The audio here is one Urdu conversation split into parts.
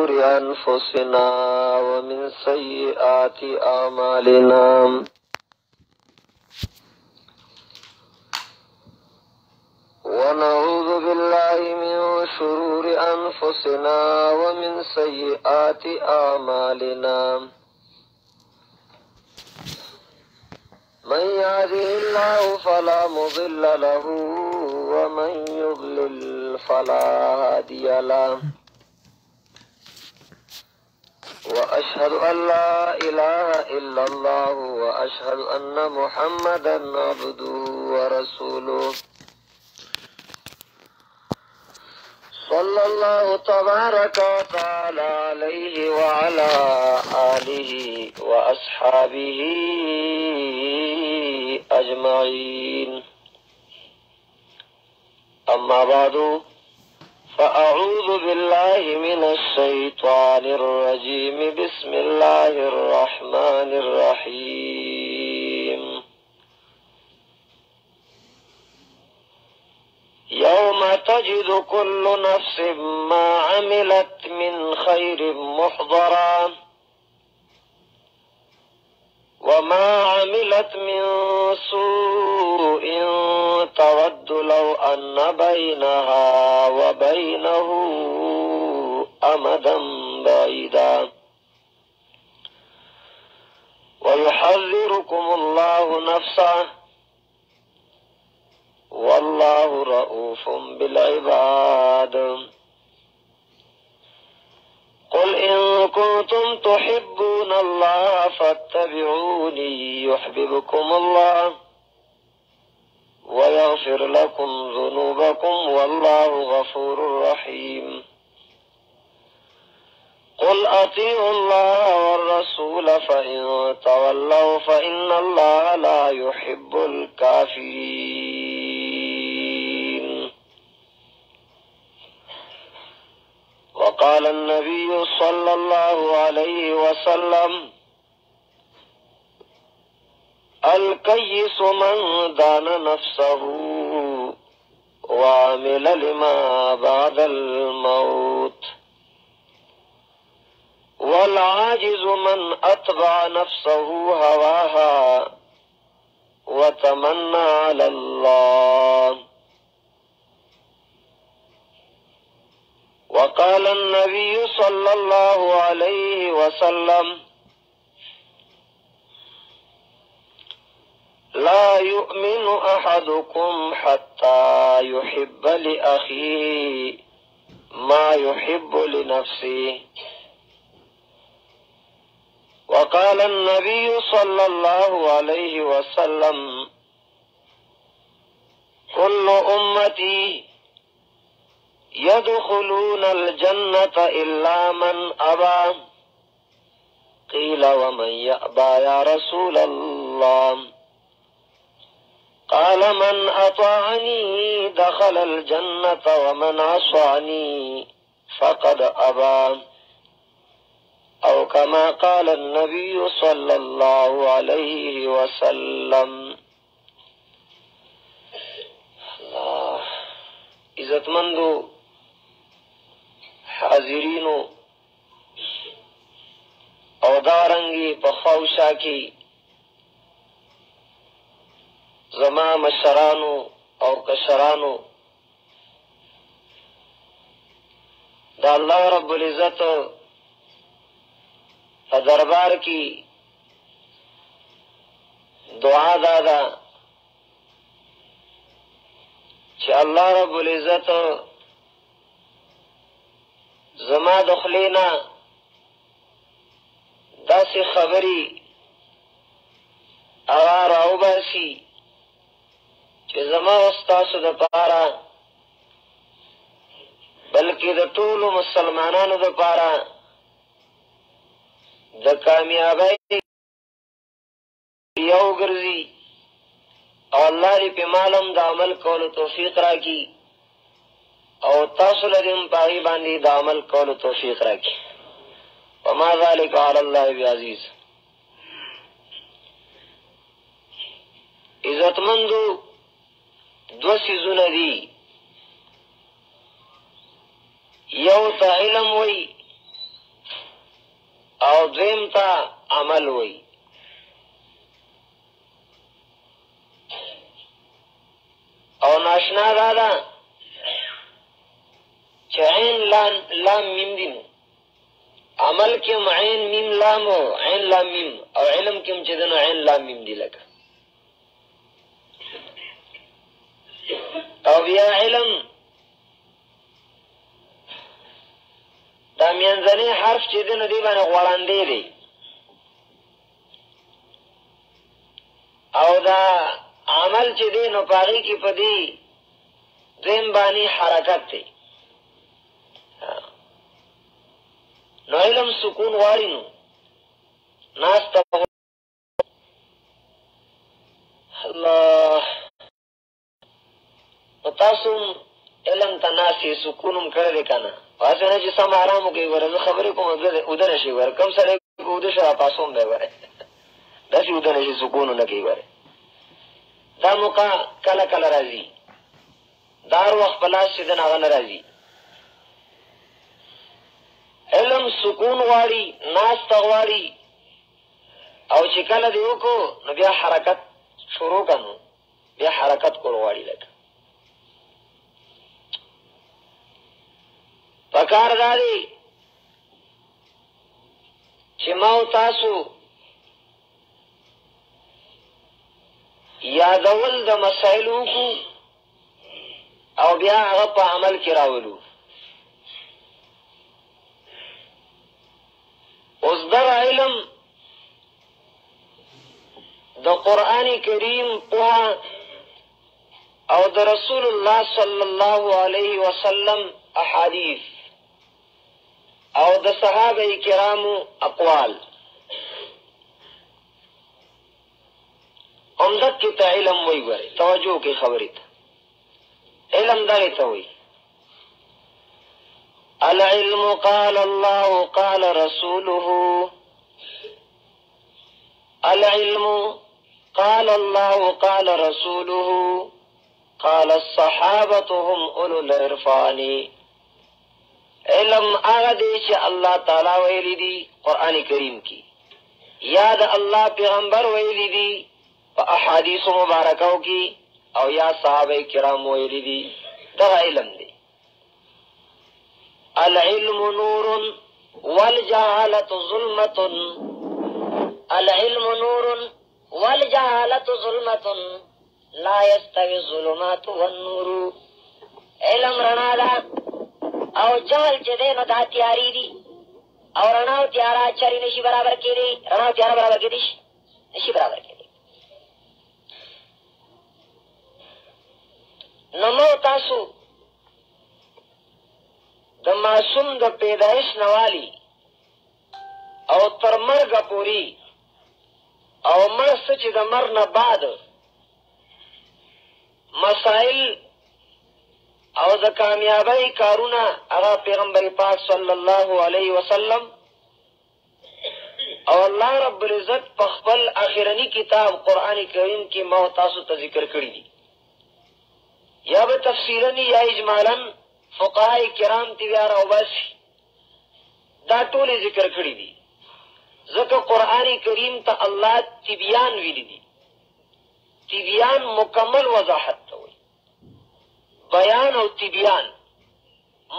شرور أنفسنا ومن سيئات أعمالنا ونعوذ بالله من شرور أنفسنا ومن سيئات أعمالنا من يهده الله فلا مضل له ومن يضلل فلا هادي له وأشهد أن لا إله إلا الله وأشهد أن محمدا عبده ورسوله صلى الله تبارك وتعالى عليه وعلى آله وأصحابه أجمعين. أما بعد فأعوذ بالله من الشيطان الرجيم. بسم الله الرحمن الرحيم. يوم تجد كل نفس ما عملت من خير محضرا وما عملت من سوء تود لو أن بينها وبينه أمدا بعيدا ويحذركم الله نفسه والله رؤوف بالعباد. قل إن كنتم تحبون الله فاتبعوني يحببكم الله ويغفر لكم ذنوبكم والله غفور رحيم. قل أطيعوا الله والرسول فإن تولوا فإن الله لا يحب الكافرين. وقال النبي صلى الله عليه وسلم الكيس من دان نفسه وعمل لما بعد الموت والعاجز من أتبع نفسه هواها وتمنى على الله. وقال النبي صلى الله عليه وسلم لا يؤمن أحدكم حتى يحب لأخيه ما يحب لنفسه. وقال النبي صلى الله عليه وسلم كل أمتي يدخلون الجنة إلا من أبى. قيل ومن يأبى يا رسول الله؟ قال من أطاعني دخل الجنة ومن عصاني فقد أبى أو كما قال النبي صلى الله عليه وسلم. الله عزتمندو حاضرینو او دارنگی پخوشا کی زما مشرانو او کشرانو دا اللہ رب العزت دربار کی دعا دادا چې الله رب العزت زما دخلینا داسې خبري اوار او باسی چې زما استاسو د پاره بلکې د ټولو مسلمانانو د پاره د کامیابی یو ګرځي او الله دې په مالم د عمل کولو توفیق راکړي او تاسو لرم پای باندې د عمل کولو توفیق راکړي. وما ذلك على الله بعزيز. عزتمندو دو سیزونه دي، یو ته علم وی او دویم ته عمل وی. او ناشنا دا ده چې عین لام میم دي نو عمل کې عین میم لام او عین لام میم، او علم کې چې دنو عین لام میم دي لکه. او بیا علم دا منځنی حرف چې دنو دی باندې غوړاندې دی، او دا عمل چې دی نو پاغي کې په دی دویم باندې حرکت دی. نو علم سکون غواړي نو ناسته الله نو تاسو علم ته ناسې سکونم کړی که نه؟ هسې نه چې سم آرام وکړئ. ګوره زه خبرې کوم اوده نه شي. ګوره کوم سړی اوده شي راپاسوم دی. ګوره داسې اوده نه شي سکون ونه کوي. ګوره دا موقع کله کله راځي، دا هر وخت په لاس چې دن هغه نه راځي. علم سکون غواړي، ناسته غواړي، او چې کله دې وکړو نو بیا حرکت شروع کړه، نو بیا حرکت کول غواړي. لکه پکار دا دی چې ما او تاسو یادول د مسایلو کو او بیا هغه په عمل کې راولو. اوس دغه علم د قرآن کریم پوهه او د رسول الله صلی الله علیه وسلم احادیث او د صحابه کرامو اقوال عمدت کی تا علم وی. گوره توجه کی خبری تا علم داغی تا وی العلم قال الله قال رسوله، العلم قال الله قال رسوله قال الصحابة هم اولو العرفان. علم آغا دی چې اللہ تعالی ویلی دی قرآن کریم کی، یا د اللہ پیغمبر ویلی دی په احادیث مبارکو کی، او یا صحابه کرام ویلی دی. دا علم دی. العلم نور والجهالة ظلمة، العلم نور والجهالة ظلمة لا يستوي الظلمات والنور. علم رڼا ده او جهل چې دی نو دا تیاری دي، او رڼا او تیاره چری نشي برابر کېدی. رڼا او تیاره برابر کېدی نشي برابر کېدی. نو مو تاسو د معصوم د پیدایش نوالی او تر مرګه پوري او مرسته چې د مرګ نه بعد مسائل او د کامیابی کارونه هغه پیغمبر پاک صلی الله علیه وسلم او الله رب العزت په خپل اخرنی کتاب قرآن کریم کې مو تاسو ته ذکر کړی دي، یا به تفصیلا یا اجمالا فقهای کرام تیار او بس دا ټول ذکر کړی دي. ځکه قرآن کریم ته الله تبیان ویلی دي. تبیان مکمل وضاحت ته وایي، بیان او تبیان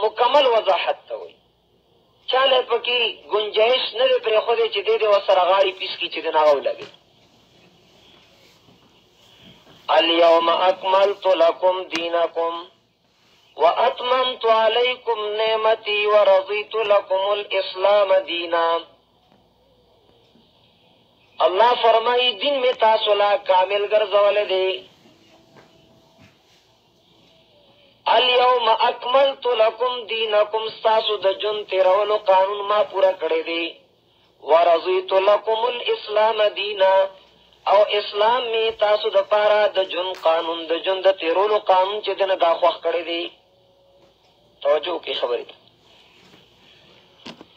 مکمل وضاحت ته وایي. چاله پکې گنجائش نه دی پرېښودی چې دی ورسره غاړې پیس کړي چې د هغه ولګوي. اليوم اکملت لکم دینکم واتممت علیکم نعمتی ورضیت لکم الاسلام دینا. اللہ فرمائی دین میں تاسو لا کامل ګرځولې دی. اليوم اکملت لکم دینکم، ستاسو د ژوند تېرولو قانون ما پوره کړی دی. ورضیت لکم الاسلام دینا، او اسلام می تاسو د پاره د ژوند قانون د ژوند د تېرولو قانون چې دنه دا خوښ کړی دی. توجه کی خبرې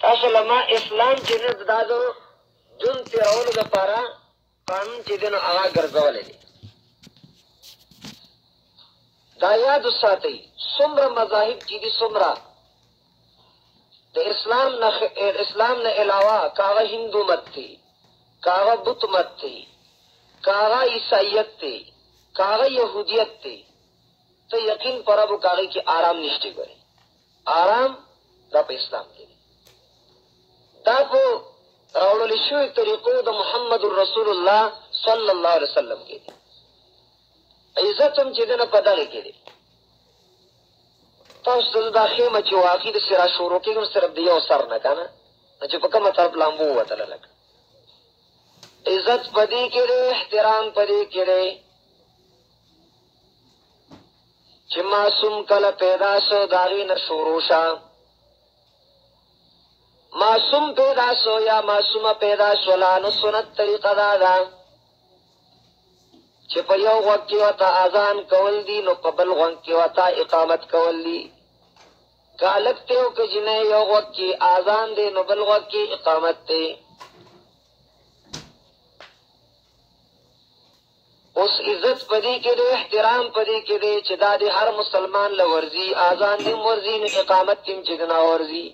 تاسو لما اسلام چې نه دا د ژوند تېرولو دپاره قانون چې دنه هغه ګرځولی دی. دا یاد وساتئ څومره مذاهب چې دي څومره اسلام نه علاوه کاغه هندو مت تھی، کاغه بت مت تھی، کاغه عیسائیت تھی، کاغه یہودیت تھی، تو یقین پر اب کاغه کی آرام نشتی کرے، آرام دا په اسلام کې دا په راوړل شوی طریقو د محمد رسول الله صلی الله علیه وسلم کې دي. عزت هم چې دنه په دغه کې دي. تاسو دا خیمه چې واقعي د سره شروع کېږم صرف د یو سر نه کنه چې په کومه طرف لامبو وتله لکه عزت پدې کې دی، احترام پدې کې دی چې معصوم کله پیدا شو داغې نه شروع شه. معصوم پیدا شو یا معصومه پیدا شوله نو سنت طریقه دا ده چې په یو غوږ کې ورته اذان کول دي نو په بل غوږ کې ورته اقامت کول دي. که هلک دی او که جنۍ یو غوږ کې اذان دی نو بل غوږ کې اقامت دی. اوس عزت پدې کې دی، احترام پدې کې دی چې دا د هر مسلمان له ورځي، اذان دې ورځي نو اقامت دې چې نه ورځي.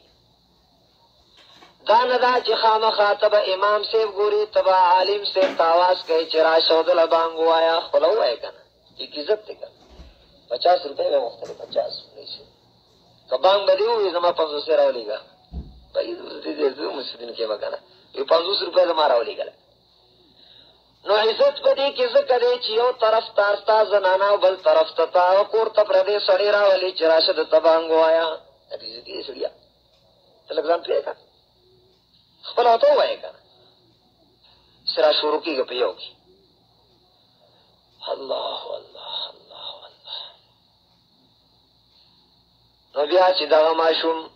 دا نه دا چې خامخا ته به امام صاحب ګوري، ته به عالم صاحب ته آواز کوي چې راشه او دله بانګ ووایه، خپله ووایه که نه یک عزت دی که 50 روپۍ به مختلف 50 پیسې که بانګ به دې ووایي زما 500 راولېږه مسجدونو کې به که نه 50 روپۍ زما راولېږله. نو عزت په دې کې ځکه دی چې یو طرف ته ستا زنانه او بل طرف ته تا کور ته پردی سړی راولي چې راشه دته بانګ ووایه. عزتي دی سړیه، ته لږ ځان پرېږده، خپله ورته ووایه که نه سره شروع کېږه په یو کې الله الله الله الله. نو بیا چې دغه ماشوم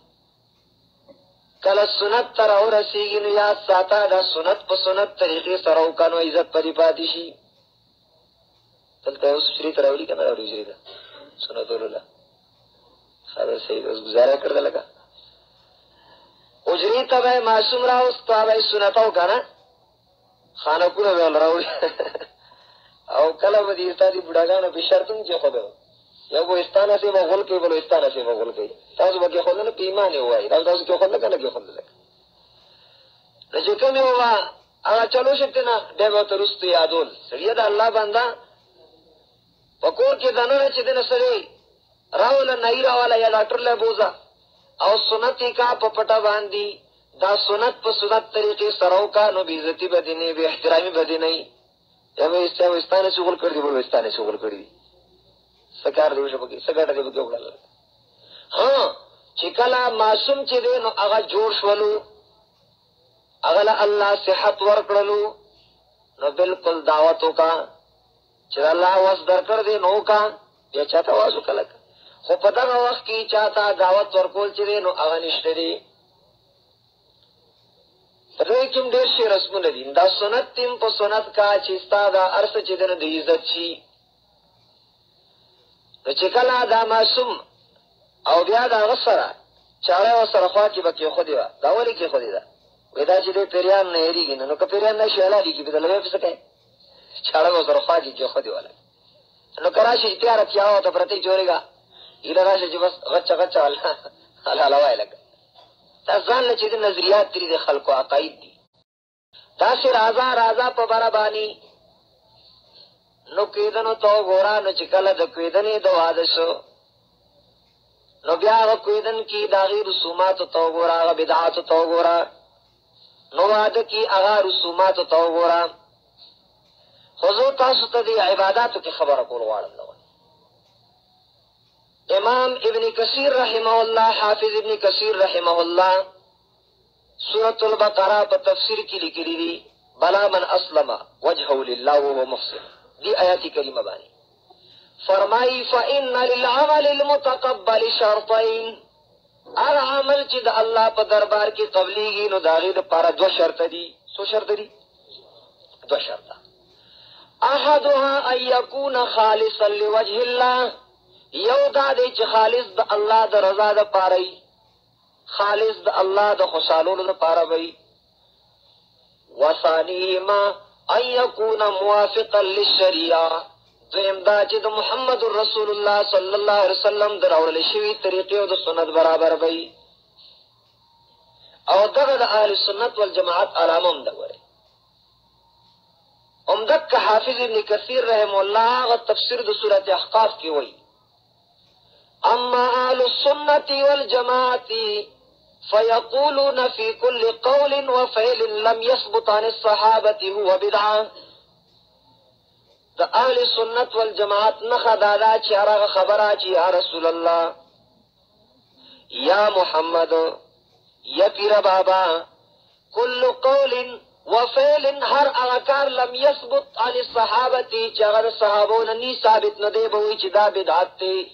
کله سنت ته راورسېږي نو یاد ساته دا سنت په سنت طریقې سره وکړه نو عزت پرې پاتې شي. دلته اوس حجرې ته راولي که نه راولي حجرې ته سنت ولله خبر صحیح اوس ګزاره کړده لکه حجرې ته به یې معصوم راوست تا به یې سنت او که نه خانکونه به ول راوړي او کله به دې ستا دې بوډاګانو په شرط هم کېښوده یو بلوچستانه سې به غول کوي بلوچستانه سې به غول کوي. تاسو به کېښودله په ایمان یې ووایي دا تاسو کېښودله که نه کېښودله نو چې کوم یې ووه هغه چلو شکې نه بیا به ورته وروستو یادول سړیه د الله بنده په کور کې دننه چې دنه سړی راوله نایي راوله یا ډاکټر له بوځه او سنت یې کا په پټه باندې دا سنت په سنت طریقې سره وکړه نو بې عزتي به دې نه وي، بې احترامي به دې نه وي. یا به وستانه چې غول کړي دي بلوچستانه چې غول کړي دي څه کار دی وشه پکې څه ګټه دی پکې وکړله. ها چې کله معصوم چې دی نو هغه جوړ شولو، هغه له الله صحت ورکړلو نو بلکل دعوت وکړه چې الله وس درکړ دی نو وکړه بیا چاته آواز وکړه. خو په دغه وخت کې چاته دعوت ورکول چې دی نو هغه نشته دی. په دې کې هم ډېر شي رسمونه دي. دا سنت تیم په سنت کا چې ستا دا هر څه چې دی نو د عزت شي. نو چې کله دا معصوم او بیا د هغه سره چاړه ورسره خوا کې به کېښودې وه دا ولې کېښودې ده وایي دا چې دی پیریان نه هېرېږي نو که پیریان نه شي حلالېږي بیا دله بیا پسې کوې چاړه به ورسره خوا کې کېښودې وله نو که راشي چې تیاره تیا ورته پرتې جوړېږه هیله راشه چې بس غچه غچه حلاله وایه لکه دا ځان له چې د نظریات دي د خلکو عقاید دي داسې راځه راځه په بره باندې نو کویدنو ته وګوره نو چې کله د کویدنې د واده شو نو بیا هغه کویدن کې د هغې رسوماتو ته وګوره، هغه بدعاتو ته وګوره، نو واده کې هغه رسوماتو ته وګوره. خو زه تاسو ته د عباداتو کې خبره کول غواړم. امام ابن کثیر رحمه الله، حافظ ابن کثیر رحمه الله سورة البقره په تفسیر کې لیکلي دي بلا من اسلم وجهه لله وهو محسن دی آیات کریمه باندې فرمایي فإن للعمل المتقبل شرطين، هر عمل چې د الله په دربار کې قبليږي نو د هغې دپاره 2 شرط دي. څو شرط دي؟ 2 شرطه. احدها ان يكون خالصا لوجه الله، یو دا دی چې خالص د الله د رضا دپاره وي، خالص د الله د خوشحالولو دپاره وي. وثانیهما ان يكون موافقا للشریعه، دویم دا چې د محمد رسول الله صلی الله علیه وسلم د راوړل شوي طریقې او د سنت برابر وي. او دغه د اهل سنت والجماعت علامه هم دغه عمدک حافظ ابن کثیر رحم الله غ تفسیر د سورۃ احقاف کی وای اما اهل السنت والجماعت فيقولون في كل قول وفعل لم يثبت عن الصحابه هو بدعه. د اهل سنت والجماعت نه دادا چې هغه خبره چې یا رسول الله یا محمد یا پیر بابا كل قول وفعل هر اغکار لم يثبت عن الصحابه چې هغه صحابو نه ثابت نه دی به وي چې دا بدعت دی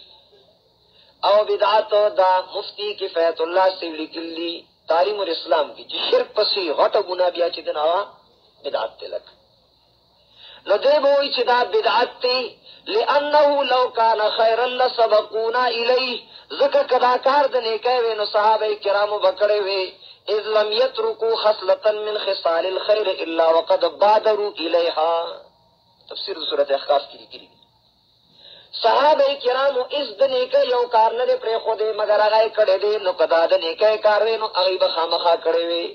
او بدعت دا مفتی کفایت الله سی لیکلی تعلیم الاسلام کی چې شرک پسې غټه ګناه بیا چې دنا بدعت تلک نو دی به وي چې دا بدعت دی لانه لو كان خيرا لسبقونا الیه ذکر کدا کار د نیکه وینو صحابه کرامو بکړې وي اذ لم يتركوا خصلة من خصال الخير الا وقد بادروا اليها. تفسیر سورۃ احقاف کی لیکلی صحابه کرامو اس د نیکه یو کار نه پرې خو دې مگر هغه کړه دې نو کدا د نیکه کار وینو هغه به خامخا کړي وي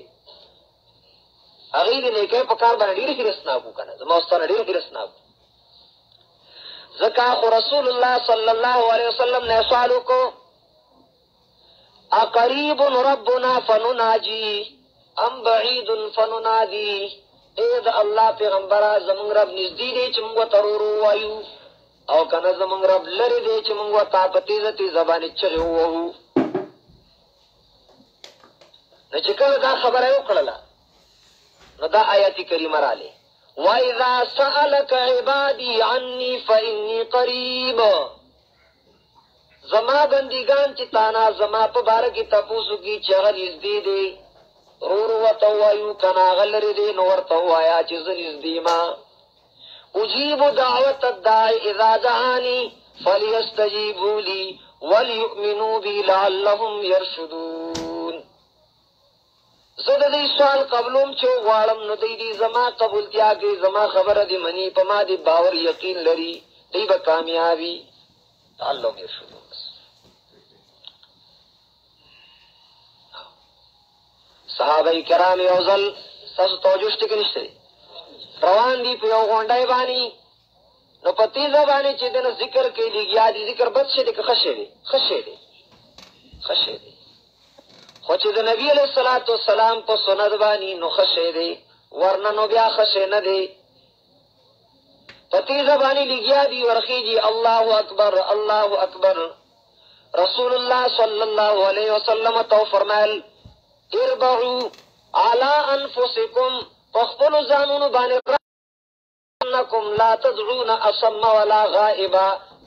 هغه دې نیکه په کار باندې ډیر هرسنا کو کنه زما واستانه ډیر هرسنا زکا خو رسول الله صلی الله علیه وسلم نے سوالو کو اقریب ربنا فنناجی ام بعید فننادی اے دا اللہ پیغمبرہ زمون رب نزدی دے چی منگو ترورو وایو او کنه زمون رب لری دے چی منگو طاقتی زتی زبانی چغی ووہو نچکل دا خبر ہے اکڑلا نو دا آیاتی کریمہ را لے وَإِذَا سَأَلَكَ عِبَادِي عَنِّي فَإِنِّي قَرِيبٌ زما بندگان چې تانا زما په باره کې تپوسو کی چې هغه نږدې دی رور ورته وایو کنه هغه لرې دی نو ورته ووایه چې زه نږدې ما اجیب دعوت الداعی اذا دعانی فلیستجیبوا لی وليؤمنوا بی لعلهم یرشدون. زه د دې سوال قبلوم چې غواړم نو دی زما قبولتیا کوي زما خبره دی مني په ما دی باور یقین لري دی به کامیابی لعلهم یرشدون. صحابه کرام یوزل تاسو توجه شته کې نشته روان دي په یو غونډای باندې نو په تیزه باندې چې دنه ذکر کې لګیا دي ذکر بد شه دي که خشه دي خو چې د نبی علیہ الصلوۃ والسلام په سنت باندې نو خشه دي ورنه نو بیا خشه نه دي په تیزه باندې لګیا دي ورخیږي الله اکبر رسول الله صلی الله علیه وسلم تو فرمایل اربعوا على انفسكم فاخفلوا زانون بانكم لا تدعون اصم ولا غائبا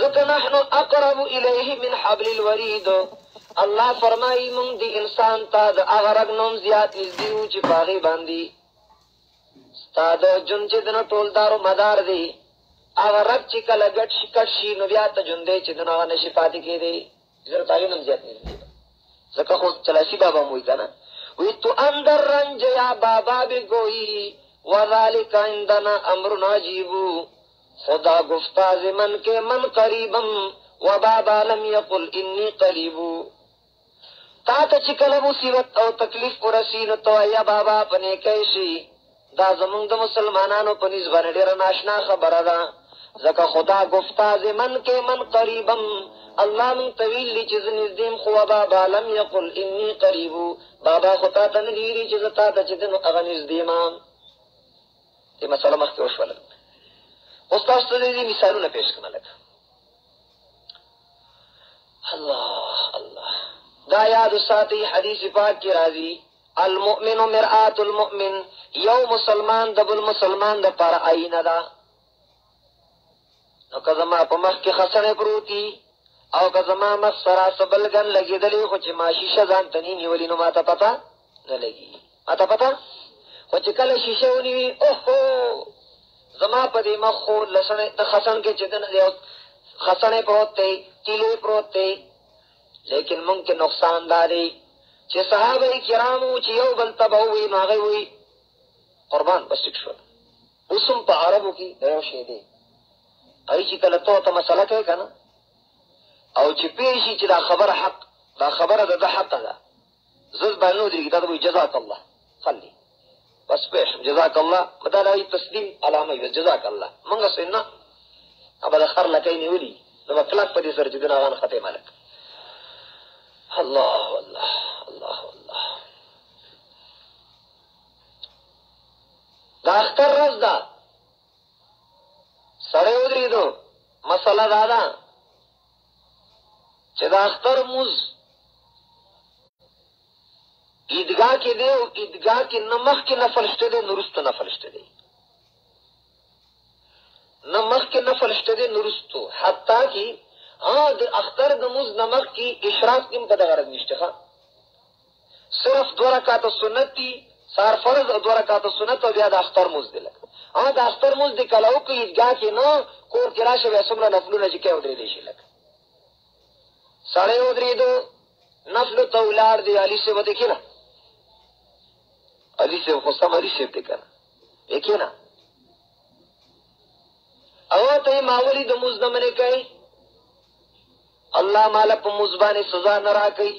ځکه نحن اقرب الیه من حبل الورید. الله فرمایي موږ دی انسان ته د هغه رګ نوم زیات نږدې یو چې باغې باندې ستاد جون چې دنه ټولدارو مدار دی هغه رب چې کله ګټ شي نو بیا ته جوندې چې دنه نشي پاتې کېدی زر تعین زیات نه ځکه خو چلاشي بابا موي کنه وی تو اندر رنج یا بابا بھی گوئی وذالک عندنا امر عجیب خدا گفتا زمن کے من قریبم و بابا لم یقل انی قریب. تا ته چې کله مصیبت او تکلیف ورسی نو تو یا بابا پنه کیشي دا زمونږ د مسلمانانو په نسبت ډیره ناشنا خبره ده ځکه خدا گفتا زمن کے من قریبم الله من طویل لی چیز نزدیم خو بابا لم یقل انی قریبو بابا خطا تا ندیری چیز تا تا چیزن اغا نزدیما. دی مسئلہ مخی وشولا استاذ تدیدی مثالو نا پیش کنا لگا اللہ دا یاد ساتی حدیث پاک کی رازی المؤمن مرآت المؤمن یو مسلمان دبل مسلمان دا پار آئین دا نو کزما پا مخ کی خسن پروتی او که زما مخ سرا سبلگن لگی دلی خو چه ما شیشه زان تنی نیولی نو ما تا پتا نلگی ما تا پتا خو چه کل شیشه و نیوی اوہو زما پا دی مخ خو خسن کے چکن دیو خسن پروت تے تیلوی پروت تے لیکن ممکن نقصان داری چه صحابه کرامو چه یو بل تباوی ناغیوی قربان بس چک شد اسم پا عربو کی دیو شیده ای چې کله ته مسله کوي کنه او چې پیشي چې دا خبره حق، دا خبره د حق ده، زړه باندې درې دا وي جزاک الله خلي بس پېښ جزاک الله مداري تسلیم علامه وي جزاک الله مونږ سينه ابدا خر لکې نیولې نو کلاک په دې سره چې دنا غان ختمه ملک الله الله الله الله دا اختر روز دا سړی ودرېدو مسله دا ده چې دا اختر موز عیدگاہ کې دی او عیدگاہ کې نمخ کې نفل شته دی نورستو نفل شته دی نمخ کې نفل شته دی نورستو حتی کې د اختر د موز نمخ کې اشراق کې په دغه رنګ نشته صرف 2 رکعات سنت دي سار فرض او 2 رکعات سنت او بیا د اختر موز دی لکه د اختر موز دی کله او کې عیدگاہ کې نو کور کې راشه بیا څومره نفلونه چې کوي درې شي لکه سړی ودرېدو نفل ته ولاړ دی علي صاحب ته کېنه علي صاحب خو سم علي صاحب ته کنه کېنه او ته ماولی د موز نه منې کوي الله مالا په موز باندې سزا نه راکوي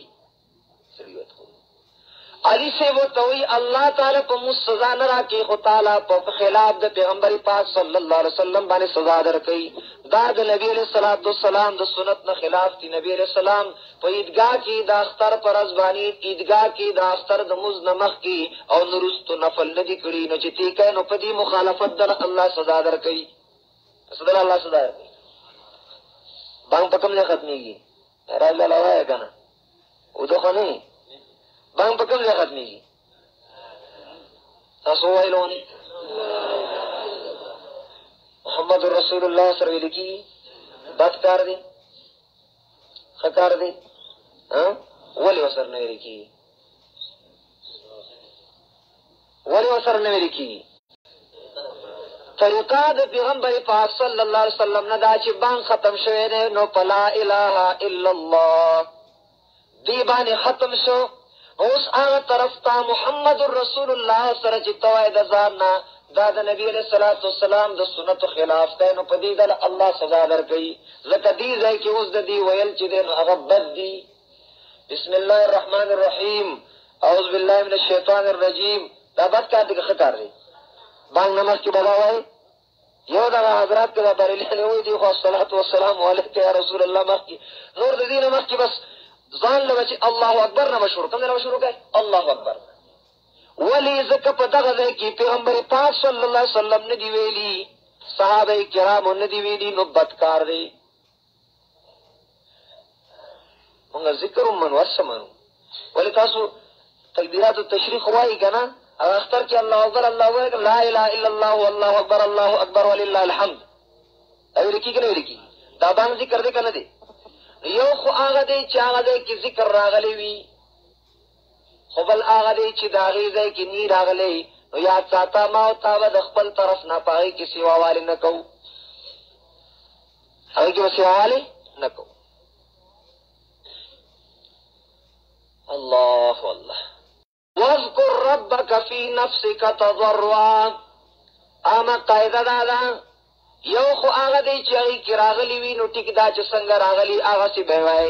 علي صاحب ته وایي الله تعالی په موز سزا نه راکوي خو تعالی په خلاف د پیغمبر پاک صلی الله علیه وسلم باندې سزا درکوي دا د نبی علیہ الصلوۃ والسلام د سنت نه خلاف دی نبی علیہ السلام په عیدگاہ کې د اختر پر ازبانی عیدگاہ کې د اختر د موز نمخ کې او نورستو نفل نه دي کړی نو چې تی کوي نو په دې مخالفت در الله سزا درکوي صدر الله سزا درکوي بانګ پکم نه ختميږي راځه لوي کنه او دغه نه بانګ پکم نه ختميږي تاسو وایلونی محمد رسول الله سره ویل کی بد کار دی خکار دی ولی وسر نه ویل کی ولی وسر نه ویل کی طریقہ د پیغمبر پاک صلی الله علیه وسلم نه دا چې بان ختم شوه نه نو لا اله الا الله دی باندې ختم شو اوس هغه طرف ته محمد رسول الله سره چې توای د ځان نه دا د نبی علیہ الصلوۃ والسلام د سنت خلاف ده نو په دې د الله سزا درکړي زکه دې ځای کې اوس د دې ویل چې د هغه بد دي بسم الله الرحمن الرحیم اعوذ بالله من الشیطان الرجیم دا بد کار دی ښه کار دی باندې نماز کې بلاوي یو دا حضرات کې بریلې وي دي خو صلوات و سلام علیک یا رسول الله مخکي نور د دین مخکي بس ځان له چې الله اکبر نه مشهور کله مشهور کوي الله اکبر ولی زکه په دغه ځای کې پیغمبر پاک صلی الله علیه وسلم نه دی ویلي صحابه کرام نه دی ویلي نو بدکار دی موږ ذکر من ورسمنو ولی تاسو تکبیرات التشریق وایي کنه او اختر کې الله اکبر الله اکبر لا اله الا الله والله اکبر الله اکبر ولله الحمد او لکی کنه لکی دا باندې ذکر دې کنه دی یو خو هغه دی چې هغه دی کې ذکر راغلی وي خو بل هغه دی چې دا غي ځای کې نی راغلی نو یاد ساته ما او تا د خپل طرف نه پای کې سیوا والی نه کو هغه کې سیوا والی نه کو الله والله واذكر ربك في نفسك تضرعا اما قاعده دا یو خو هغه دی چې هغه کې راغلی وي نو ټیک دا چې څنګه راغلی هغه سی به وای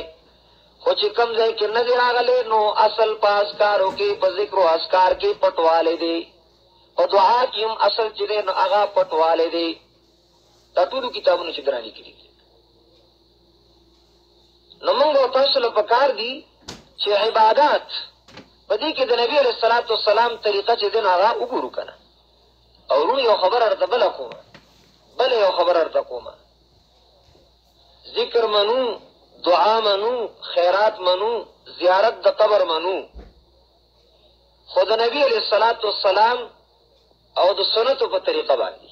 خو چې کم ځای کې نه راغلی نو اصل پاس کارو کې په ذکر او اذکار کې پټواله دی او دعا کې هم اصل چې نو هغه پټواله دی دا ټول کتابونه چې دراني کړي نو موږ تاسو له پکار دي چې عبادت پدې کې د نبی علیہ الصلوۃ والسلام طریقه چې دین هغه وګورو کنه او ورونی یو خبر ارته بل کومه بل یو خبر ارته کومه ذکر منو دعا منو خیرات منو زیارت د قبر منو خود نبی علیہ الصلوۃ والسلام او د سنت په طریقه باندې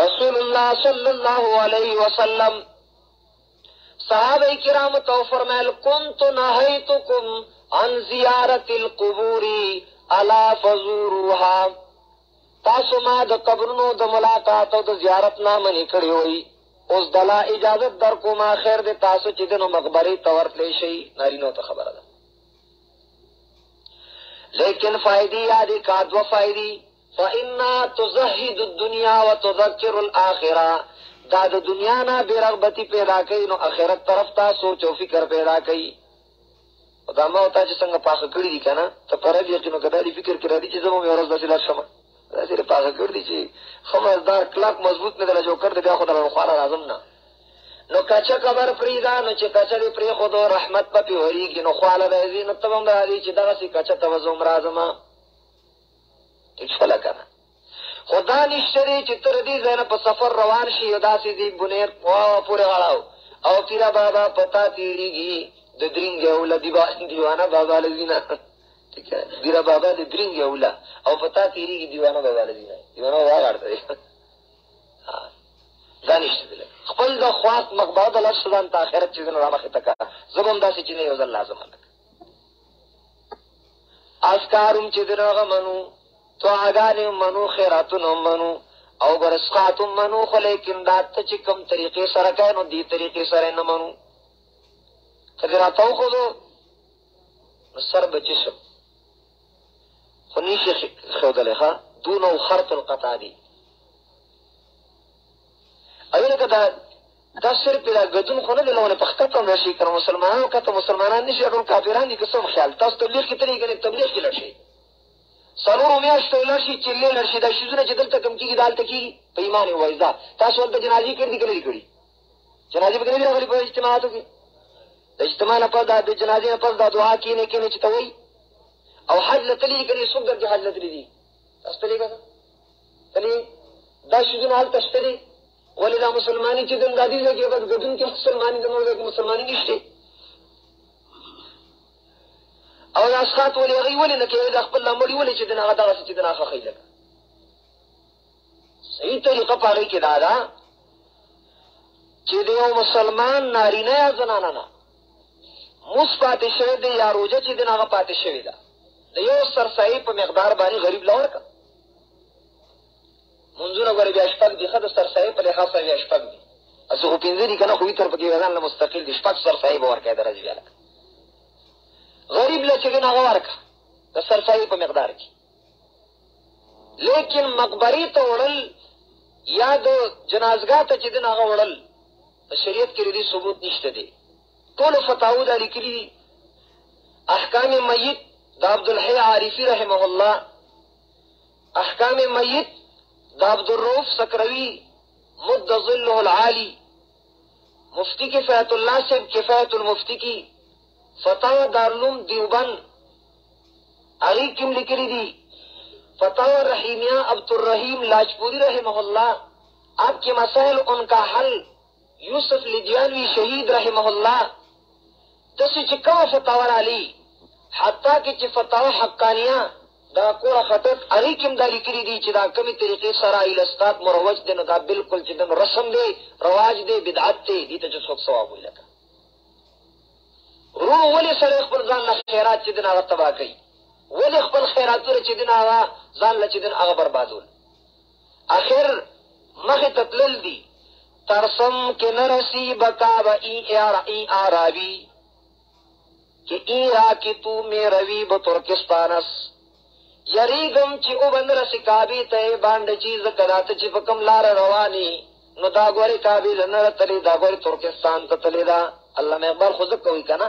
رسول الله صلی الله علیه وسلم صحابہ کرام تو فرمائل کنت نہیتکم عن زیارت القبور الا فزوروها تاسو ما د قبرونو د ملاقات او د زیارت نه منې کړی وي اوس دلا اجازت در کومه خیر دې تاسو چې د مقبره تورتلی شي نارینو ته خبره ده لیکن فائدې یادې کا دو فائدې فإنا تزهد الدنیا وتذکر الآخرہ، دا د دنیا نا بے رغبتی پیدا کئی نو آخرت طرف تا سوچ و فکر پیدا کئی. دا ما تا چې څنګه پاخه کړی دي کنه ته پرد یقینو کدا دی فکر کړی دي چې زمو مې ورځ داسې لار شمه داسې پاخه کړی دي چې خمسدار کلاک مضبوط نه دل جو کړ دې بیا خو در خوانه راځم نه. نو کچا قبر پریدا نو چې کچا دې پری خو دو رحمت په وریږي نو خواله راځي نو تبم راځي چې دغه سي کچا توزم راځم ټیک کنه. خدا نشته چې تر دې ځنه په سفر روان شي داسې دی بنیر او پورې غلاو او پیرا بابا پتا تیریږي د درنګ اوله دیوانه بابا لذینا ٹھیک ہے دیرا بابا د درنګ اوله او پتا تیریږي دیوانه بابا لذینا دیوانه واغړته دانش دل خپل د خواص مقباد الله سبحانه ته آخرت چې نه راخه تکا زبم داسې چې نه یو ځل لازم ده اسکارم چې دغه منو تو اگانم منو خیراتن منو او برسقاتم منو خو لیکن دا ته چې کوم طریقې سره کوي نو دی طریقې سره نه منو کله تاسو خو سر بچشم خو نشي خودلې دون خرط القطادي ایله کدا دا صرف دا غدون خو نه لونه پخته کوم شي کړه مسلمانانو کته مسلمانان نشي ټول کافران دي قسم خیال تاسو تبلیغ کې طریقې کې تبلیغ کې لشي سلور میاشتو لشي چې لشي دا شیزونه چې دلته کم کیږي دالته کیږي په ایمان او وایزا تاسو ولته جنازي کړی کړی جنازي به کړی راغلي په اجتماعاتو کې د اجتماع نه پس د جنازې نه پس د دعا کینې چې ته وایي او حج لتلی کړي څوک درته حج لتلی دي تاسو ته تلی دا شیزونه حل تشتري ولدا مسلمانی چې دن دادی لګي بس غدن کې مسلمانی دموږ مسلمانی نشته او اسخات ولې غي ولې نه کې د خپل لمړي ولې چې دغه دغه چې دغه خېلک صحیح طریقه پاره کې دا چې یو مسلمان نارینه یا زنانه نه مثبت شوی دی یا روزه چې دغه پاتې شوی دا د یو سرسایي په مقدار باندې غریب لور کا منځونه غره بیا شپږ دي خدای سرسایي په لحاظ بیا شپږ دي اسو پینځه دي کنه خو تر پکې ځان له مستقل دي شپږ سرسایي به ورکړي درځي بیا غریب له چې نه ورکا د سرسایي په مقدار کې لیکن مقبري ته وړل یا د جنازګاه ته چې نه وړل په شریعت کې لري ثبوت نشته دي ټول فتاوی د لیکلي احکام میت د عبد الحی عارفی رحمه الله احکام میت د عبد الرؤف سکروی مد ظله العالی مفتی کفایت الله سے کفایت المفتی کی فتاوی دارالعلوم دیوبند اغی کم لکلی دی فتاوی رحیمیہ عبد الرحیم لاجپوری رحمہ اللہ آپ کے مسائل ان کا حل یوسف لدیانوی شہید رحمہ اللہ تسی چکا فتاوی علی حتی کہ فتاوی حقانیہ دا کوړه خطت اغي کوم د لیکري دي چې دا کومي طریقې سره الستاد مروج دي نو دا بالکل چې د رسم دی رواج دی بدعت دی دي ته څوک ثواب وي لکه روح ولې سره خپل ځان له خیرات چې دغه تبا کوي ولې خپل خیراتونه چې دغه ځان له چې دغه بربادول اخر مخه تتلل دي ترسم کې نرسي بقا و ای عربي کې ای را کې تو مې روي به ترکستانس یریګم چې او بندر سکابي ته باندې چیز کړه چې په کوم لار رواني نو دا ګوري کابل نه تللی دا ګوري ترکستان ته تللی دا الله مې اخبار خو ځکه کوي کنه